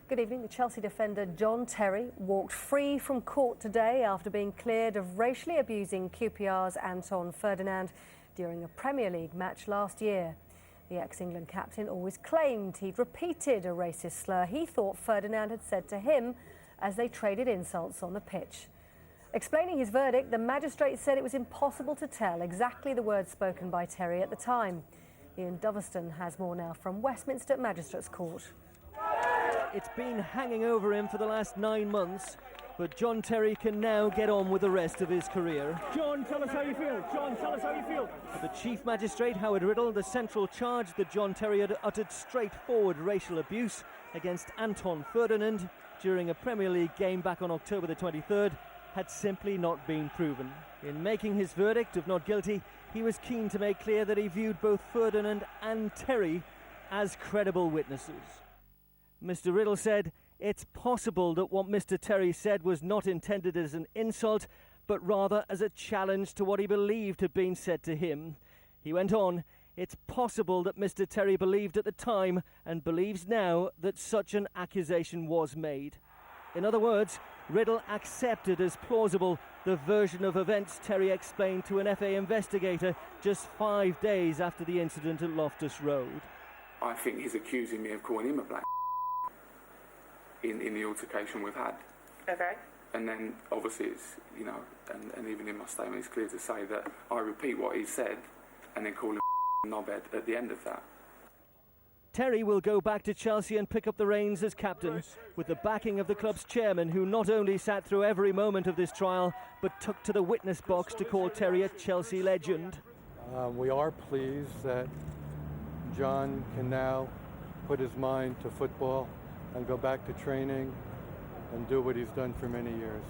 Good evening. The Chelsea defender John Terry walked free from court today after being cleared of racially abusing QPR's Anton Ferdinand during a Premier League match last year. The ex-England captain always claimed he'd repeated a racist slur he thought Ferdinand had said to him as they traded insults on the pitch. Explaining his verdict, the magistrate said it was impossible to tell exactly the words spoken by Terry at the time. Ian Doveston has more now from Westminster Magistrates Court. It's been hanging over him for the last 9 months, but John Terry can now get on with the rest of his career. John, tell us how you feel. John, tell us how you feel. For the Chief Magistrate, Howard Riddle, the central charge that John Terry had uttered straightforward racial abuse against Anton Ferdinand during a Premier League game back on October the 23rd had simply not been proven. In making his verdict of not guilty, he was keen to make clear that he viewed both Ferdinand and Terry as credible witnesses. Mr. Riddle said it's possible that what Mr. Terry said was not intended as an insult, but rather as a challenge to what he believed had been said to him. He went on, it's possible that Mr. Terry believed at the time and believes now that such an accusation was made. In other words, Riddle accepted as plausible the version of events Terry explained to an FA investigator just 5 days after the incident at Loftus Road. I think he's accusing me of calling him a black in the altercation we've had. Okay. And then obviously it's, you know, and even in my statement it's clear to say that I repeat what he said and then call him a knobhead at the end of that. Terry will go back to Chelsea and pick up the reins as captain, with the backing of the club's chairman, who not only sat through every moment of this trial, but took to the witness box to call Terry a Chelsea legend. We are pleased that John can now put his mind to football and go back to training and do what he's done for many years.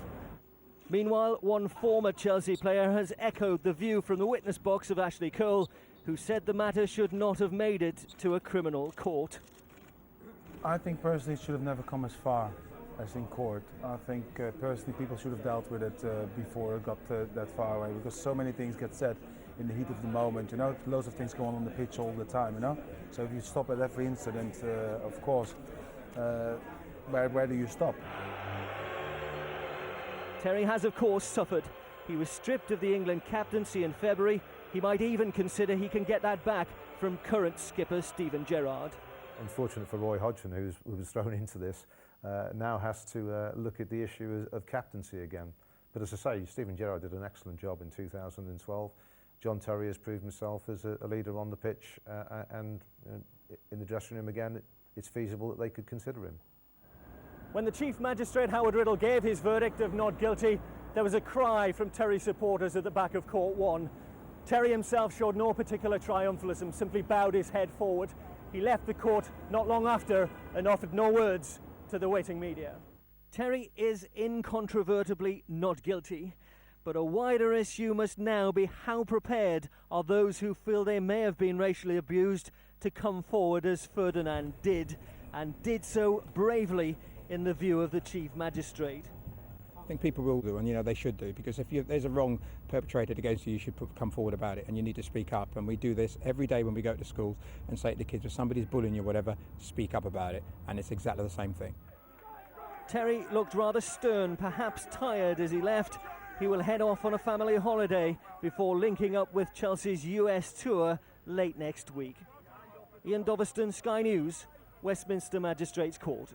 Meanwhile, one former Chelsea player has echoed the view from the witness box of Ashley Cole, who said the matter should not have made it to a criminal court. I think personally it should have never come as far as in court. I think personally people should have dealt with it before it got that far away, because so many things get said in the heat of the moment, you know, loads of things go on the pitch all the time, you know. So if you stop at every incident, of course, where do you stop? Terry has of course suffered. He was stripped of the England captaincy in February. He might even consider he can get that back from current skipper Steven Gerrard. Unfortunate for Roy Hodgson, who was thrown into this, now has to look at the issue of captaincy again. But as I say, Steven Gerrard did an excellent job in 2012. John Terry has proved himself as a leader on the pitch, and in the dressing room again, it's feasible that they could consider him. When the Chief Magistrate Howard Riddle gave his verdict of not guilty, there was a cry from Terry supporters at the back of Court 1. Terry himself showed no particular triumphalism, simply bowed his head forward. He left the court not long after and offered no words to the waiting media. Terry is incontrovertibly not guilty, but a wider issue must now be how prepared are those who feel they may have been racially abused to come forward as Ferdinand did, and did so bravely in the view of the Chief Magistrate. I think people will do, and they should do, because if there's a wrong perpetrated against you, you should come forward about it, and you need to speak up. And we do this every day when we go to schools and say to the kids, if somebody's bullying you or whatever, speak up about it, and it's exactly the same thing. Terry looked rather stern, perhaps tired as he left. He will head off on a family holiday before linking up with Chelsea's US tour late next week. Ian Doveston, Sky News, Westminster Magistrates Court.